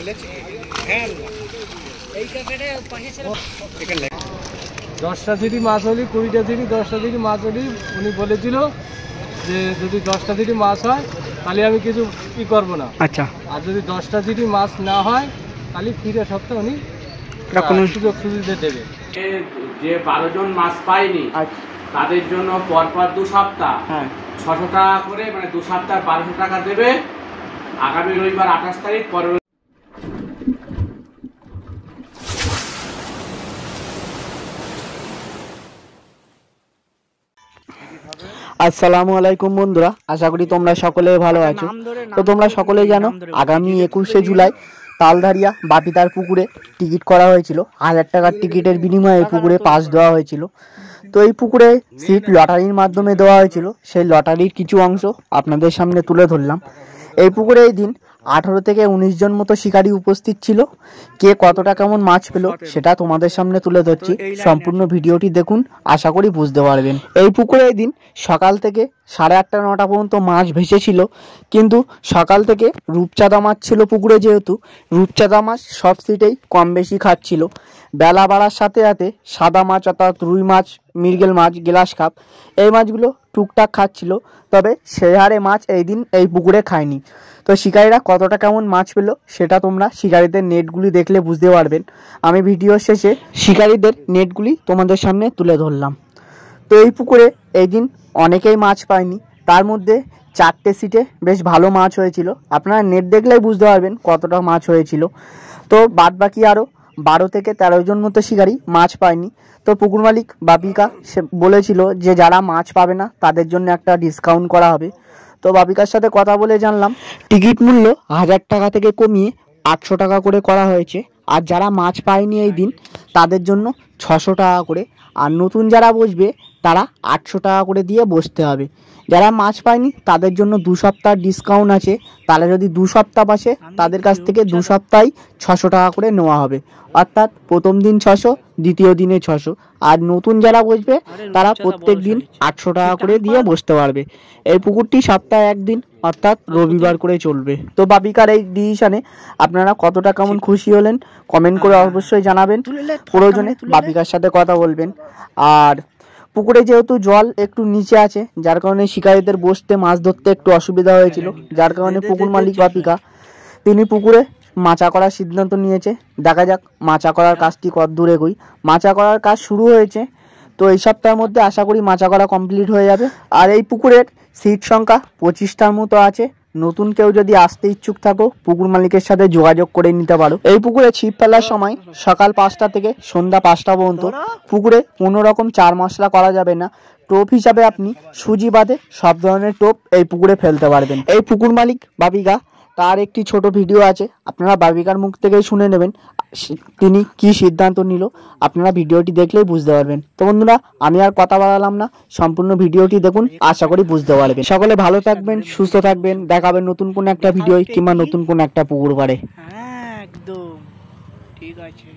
10টা সিটি মাছ হলি 20টা সিটি 10টা সিটি মাছ হলি উনি বলেছিল যে যদি 10টা সিটি মাছ হয় তাহলে আমি কিছু ই করবো না। আচ্ছা, আর যদি 10টা সিটি মাছ না হয় তাহলে ফিরে সপ্তাহে উনি সুযোগ সুবিধা দেবে। যে 12 জন মাছ পায়নি তাদের জন্য পরপর 2 সপ্তাহ 600 টাকা করে, মানে 2 সপ্তাহ 1200 টাকা দেবে। আগামী রবিবার 28 তারিখ পরে। আসসালামু আলাইকুম বন্ধুরা, আশা করি তোমরা সকলে ভালো আছো। তো তোমরা সকলেই জানো আগামী 21শে জুলাই তালধারিয়া বাপিতার পুকুরে টিকিট করা হয়েছিল। 1000 টাকার টিকিটের বিনিময়ে এই পুকুরে পাস দেওয়া হয়েছিল। তো এই পুকুরে সিট লটারির মাধ্যমে দেওয়া হয়েছিল। সেই লটারির কিছু অংশ আপনাদের সামনে তুলে ধরলাম। এই পুকুরে এই দিন 18 থেকে 19 জন মতো শিকারী উপস্থিত ছিল। কে কতটা কেমন মাছ পেল সেটা তোমাদের সামনে তুলে ধরছি। সম্পূর্ণ ভিডিওটি দেখুন, আশা করি বুঝতে পারবেন। এই পুকুরে এই দিন সকাল থেকে 8:30 9টা পর্যন্ত মাছ ভেসেছিল, কিন্তু সকাল থেকে রূপচাঁদা মাছ ছিল পুকুরে, যেহেতু রূপচাঁদা মাছ সব সিটেই কম বেশি খাচ্ছিল। বেলা বাড়ার সাথে সাথে সাদা মাছ অর্থাৎ রুই মাছ, মৃগেল মাছ, গ্লাস কাপ এই মাছগুলো টুকটাক খাচ্ছিল, তবে সে হারে মাছ এই দিন এই পুকুরে খায়নি। তো শিকারীরা কতটা কেমন মাছ পেল সেটা তোমরা শিকারীদের নেটগুলি দেখলে বুঝতে পারবেন। আমি ভিডিও শেষে শিকারীদের নেটগুলি তোমাদের সামনে তুলে ধরলাম। তো এই পুকুরে এই দিন অনেকেই মাছ পায়নি, তার মধ্যে 4টে সিটে বেশ ভালো মাছ হয়েছিল। আপনারা নেট দেখলেই বুঝতে পারবেন কতটা মাছ হয়েছিল। তো বাদ বাকি আরও 12 থেকে 13 জন মতো শিকারী মাছ পায়নি। তো পুকুর মালিক বাপিকা সে বলেছিল যে যারা মাছ পাবে না তাদের জন্য একটা ডিসকাউন্ট করা হবে। তো বাপিকার সাথে কথা বলে জানলাম টিকিট মূল্য 1000 টাকা থেকে কমিয়ে 800 টাকা করে করা হয়েছে। আর যারা মাছ পায়নি এই দিন তাদের জন্য 600 টাকা করে, আর নতুন যারা বসবে তারা 800 টাকা করে দিয়ে বসতে হবে। যারা মাছ পায়নি তাদের জন্য 2 সপ্তাহ ডিসকাউন্ট আছে। তাহলে যদি 2 সপ্তাহ বাসে তাদের কাছ থেকে 2 সপ্তাহে 600 টাকা করে নেওয়া হবে, অর্থাৎ প্রথম দিন 600, দ্বিতীয় দিনে 600। আর নতুন যারা বসবে তারা প্রত্যেক দিন 800 টাকা করে দিয়ে বসতে পারবে। এই পুকুরটি সপ্তাহে একদিন অর্থাৎ রবিবার করে চলবে। তো বাপিকার এই ডিসিশনে আপনারা কতটা কেমন খুশি হলেন কমেন্ট করে অবশ্যই জানাবেন। প্রয়োজনে বাপিকার সাথে কথা বলবেন। আর পুকুরে যেহেতু জল একটু নিচে আছে, যার কারণে শিকারীদের বসতে মাছ ধরতে একটু অসুবিধা হয়েছিল, যার কারণে পুকুর মালিক বাপিকা তিনি পুকুরে মাচা করার সিদ্ধান্ত নিয়েছে। দেখা যাক মাচা করার কাজটি কত দূর এগোয়। মাচা করার কাজ শুরু হয়েছে, তো এই সপ্তাহের মধ্যে আশা করি মাচা করা কমপ্লিট হয়ে যাবে। আর এই পুকুরের সিট সংখ্যা 25টার মতো আছে। নতুন কেউ যদি আসতে ইচ্ছুক থাকো পুকুর মালিকের সাথে যোগাযোগ করে নিতে পারো। এই পুকুরে ছিপ ফেলার সময় সকাল 5টা থেকে সন্ধ্যা 5টা পর্যন্ত পুকুরে কোনো রকম চার মশলা করা যাবে না। টোপ হিসাবে আপনি সুজি বাদে সব ধরনের টোপ এই পুকুরে ফেলতে পারবেন। এই পুকুর মালিক বাপিকা তার একটি ছোট ভিডিও আছে, আপনারা বাপিকার মুখ থেকেই শুনে নেবেন তিনি কি সিদ্ধান্ত নিল। আপনারা ভিডিওটি দেখলেই বুঝতে পারবেন। তো বন্ধুরা আমি আর কথা বাড়ালাম না, সম্পূর্ণ ভিডিওটি দেখুন, আশা করি বুঝতে পারবেন। সকলে ভালো থাকবেন, সুস্থ থাকবেন, দেখাবেন নতুন কোন একটা ভিডিও কিংবা নতুন কোন একটা পুকুর পাড়ে। হ্যাঁ একদম ঠিক আছে।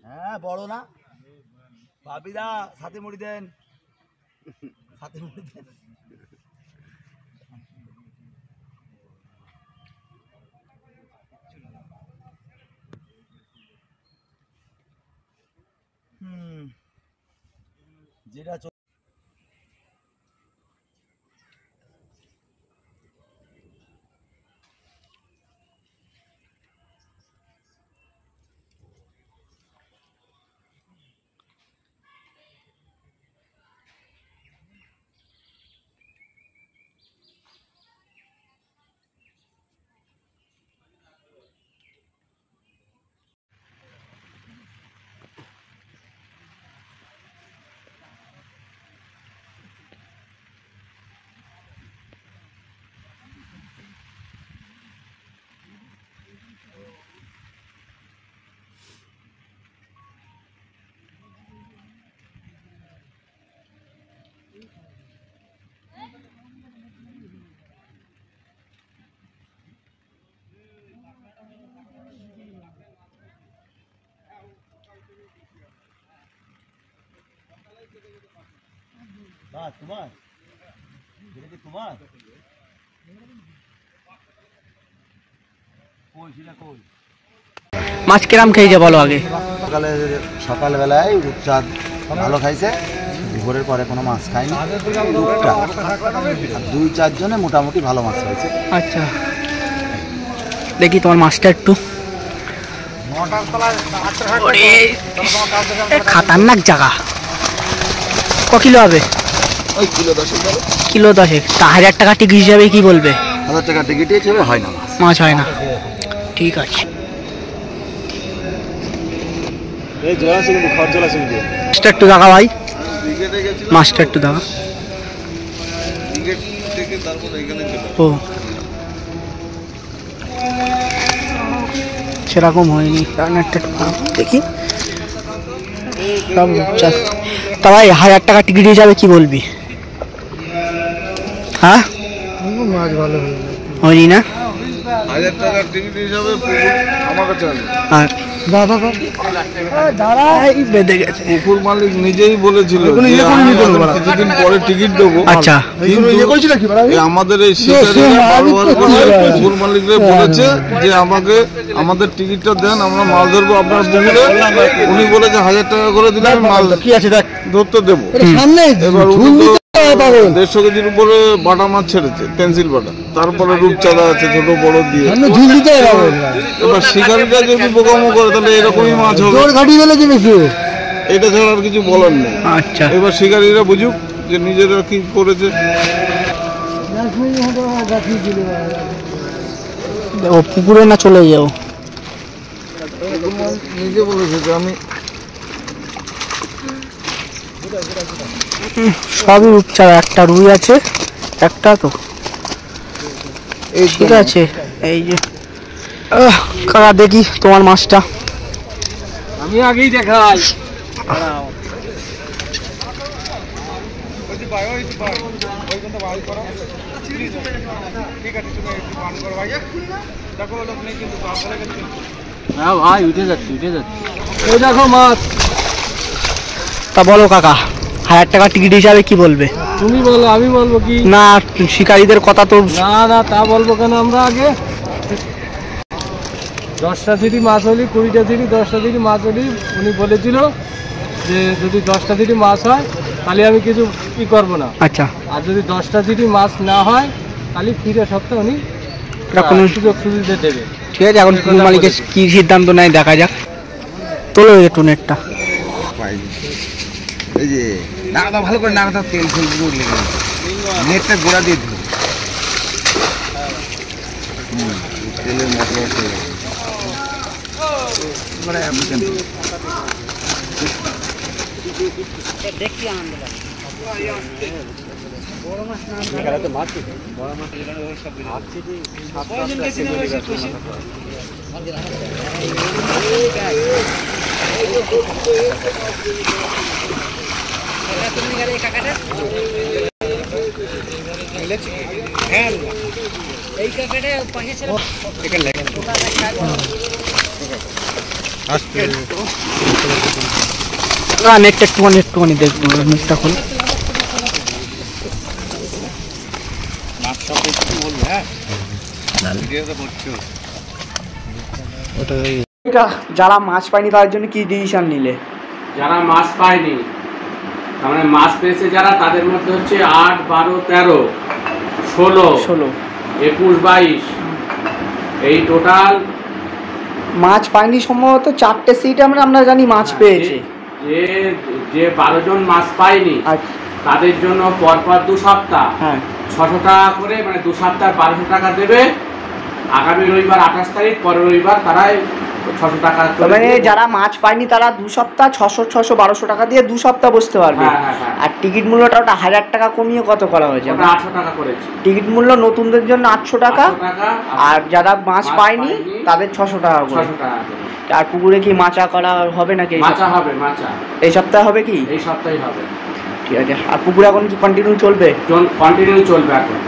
হ্যাঁ বড় না ভাবিদা, সাথে মুড়ি দেন, সাথে মুড়ি দেন। যেটা তোমার তোমার মাছ কিরাম খেয়েছে বলো আগে? সকালবেলায় রূপচাঁদ ভালো খাইছে, দুপুরের পরে কোনো মাছ খায়নি। রূপটা আর 2-4 জনে মোটামুটি ভালো মাছ খাইছে। আচ্ছা, দেখি তোমার মাছটা একটু। খাতারনাক জায়গা। ক কিলো হবে? ওই কিলো 10 হবে। কিলো 10। তা 1000 টাকা টিকিট হিসাবে কি বলবে? 1000 টাকা টিকিট হিসেবে হয় না মাছ হয় না। ঠিক আছে, মাছটা একটু দেখা ভাই, মাছটা একটু দেখা। ও সেরকম হয়নি, দেখি। তা ভাই 1000 টাকা টিকিট হিসাবে কি বলবি? হ্যাঁ মাছ ভালো হয়নি না? 1000 টাকার টিকিট হিসাবে আমার কাছে আর বেঁধে গেছে। পুকুর মালিক নিজেই বলেছিল কিছুদিন পরে টিকিট দেবো। আচ্ছা, আমাদের এই শিকারীরা বারবার করে পুকুর মালিকরা বলেছে যে আমাদের টিকিটটা দেন, আমরা মাছ ধরবো আপনার পুকুরে। উনি বলেছে 1000 টাকা করে দিলে আমি মাছ ধরতে দেবো। এবার উনি তো 150 কেজির উপরে বাটা মাছ ছেড়েছে, পেন্সিল বাটা, তারপরে রূপচাঁদা আছে ছোট বড় দিয়ে। এবার শিকারীরা যদি বোকামো করে তাহলে এরকমই মাছ হবে, এটা ছাড়া আর কিছু বলার নেই। আচ্ছা, এবার শিকারীরা বুঝুক যে নিজেরা কি করেছে। ও পুকুরে না চলে যাও, নিজে বলেছে যে আমি সবই রূপচাঁদা। একটা রুই আছে, একটা তো ঠিক আছে। এই যে কাকা দেখি তোমার মাছটা। আমি আগেই দেখাই। হ্যাঁ ভাই, উঠে যাচ্ছে। এই দেখো মাছ। তা বলো কাকা, 1000 টাকা টিকিট হিসাবে কি বলবে? তুমি বলো, আমি বলবো কি? না, শিকারীদের কথা তো। না তা বলবো কেন? আমরা আগে 10টা সিটি মাছ হলি, 20টা সিটি, 10টা সিটি মাছ হলি উনি বলেছিল যে যদি 10টা সিটি মাছ হয় তাহলে আমি কিছু করবো না। আচ্ছা, আর যদি 10টা সিটি মাছ না হয় তাহলে ফিরে সপ্তাহে উনি কোনো সুযোগ সুবিধা দেবে। ঠিক আছে, এখন পুকুর মালিকের কি সিদ্ধান্ত নেয় দেখা যাক। তোলো একটু নেটটা। এই যে নাড়াটা ভালো করে নাড়াটা তেল নেটটা গোড়া দিয়ে দিল, তেলের মশলা দেখি আনন্দ লাগে। নেটটা একটুখানি দেখবো, নেটটা খুলে। যারা মাছ পায়নি তাদের জন্য কি ডিসিশন নিলে? যারা মাছ পায়নি, তার মানে মাছ পেয়েছে যারা, তাদের মধ্যে হচ্ছে 8, 12, 13, 16, 21, 22 এই টোটাল মাছ পায়নি। সম্ভবত 4টে সিট আমরা জানি মাছ পেয়েছে। যে 12 জন মাছ পায়নি তাদের জন্য পরপর 2 সপ্তাহ 600 টাকা করে, মানে 2 সপ্তাহ 1200 টাকা দেবে। আগামী রবিবার 28 তারিখ, পরের রবিবার তারাই 600 টাকা। মানে যারা মাছ পায়নি তারা 2 সপ্তাহ 600, 1200 টাকা দিয়ে 2 সপ্তাহ বসতে পারবে। আর টিকিট মূল্যটা ওটা 1000 টাকা কমিয়ে কত করা হয়েছে? 800 টাকা করেছে টিকিট মূল্য। নতুনদের জন্য 800 টাকা, আর যারা মাছ পায়নি তাদের 600 টাকা করে। আর পুকুরে কি মাচা করা হবে নাকি? মাচা হবে, মাচা এই সপ্তাহে হবে কি? এই সপ্তাহে হবে। ঠিক আছে। আর পুকুরে এখন কি কন্টিনিউ চলবে? কন্টিনিউ চলবে এখন।